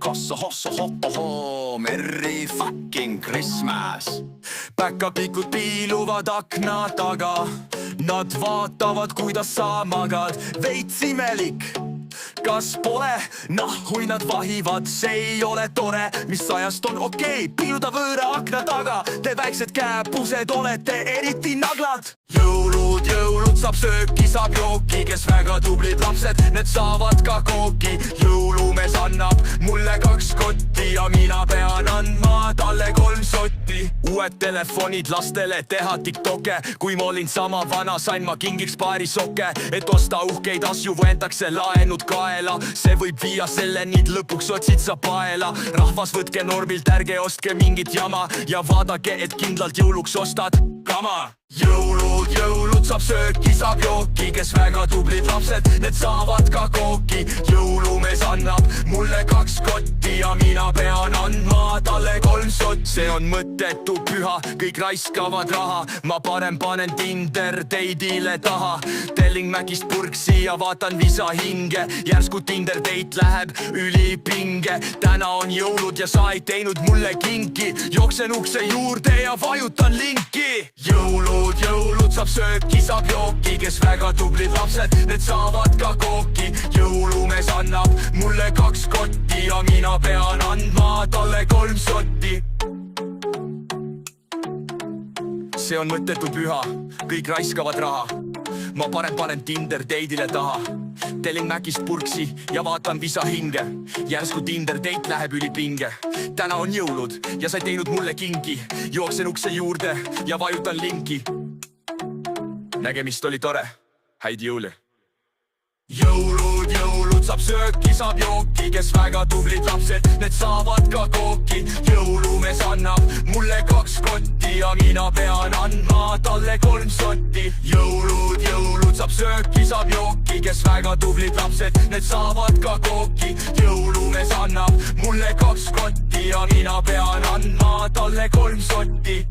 kossa hossa ho, Merry fucking Christmas. Päkapikud piiluvad akna taga, nad vaatavad, kuidas sa magad. Veits imelik, kas pole? Hui nad vahivad, see ei ole tore. Mis ajast on okei piiluda võõra akna taga? Te väiksed käepused olete eriti naglad. Jõulud, saab sööki, saab jooki. Kes väga tublid lapsed, need saavad ka kooki. Jõulumees annab mulle 2 kotti ja mina pean andma talle 3 sotti. Uued telefonid lastele teha TikToke. Kui ma olin sama vana, sain ma kingiks paari sokke. Et osta uhkeid asju, võetakse laenud kaela. See võib viia selleni, et lõpuks otsid sa paela. Rahvas, võtke normilt, ärge ostke mingit jama ja vaadake, et kindlalt jõuluks ostad kama. Jõulud, saab sööki, saab jooki. Kes väga tublid lapsed, need saavad ka kooki. Jõulumees annab mulle 2 kotti ja mina pean andma talle 3 sotti. See on mõttetu püha, kõik raiskavad raha. Ma parem panen Tinder date'ile taha. Tellingmägist purksi ja vaatan visa hinge. Järsku Tinder date läheb ülipinge. Täna on jõulud ja sa ei teinud mulle kinki. Jooksen ukse juurde ja vajutan linki. Jõulud, saab sööki, saab jooki. Kes väga tublid lapsed, need saavad ka kooki. Jõulumees annab mulle 2 kotti ja mina pean andma talle 3 sotti. See on mõttetu püha, kõik raiskavad raha. Ma parem panen Tinder date'ile taha. Tellin Mäkist purksi ja vaatan visa hinge. Järsku Tinder date läheb ülipinge. Täna on jõulud ja sa ei teinud mulle kingi. Jooksen ukse juurde ja vajutan linki. Nägemist oli tore, häid jõule. Jõulud, saab sööki, saab jooki. Kes väga tublid lapsed, need saavad ka kooki. Jõulumees annab mulle 2 kotti ja mina pean andma talle 3 sotti. Jõulud, saab sööki, saab jooki. Kes väga tublid lapsed, need saavad ka kooki. Jõulumees annab mulle 2 kotti ja mina pean andma talle 3 sotti.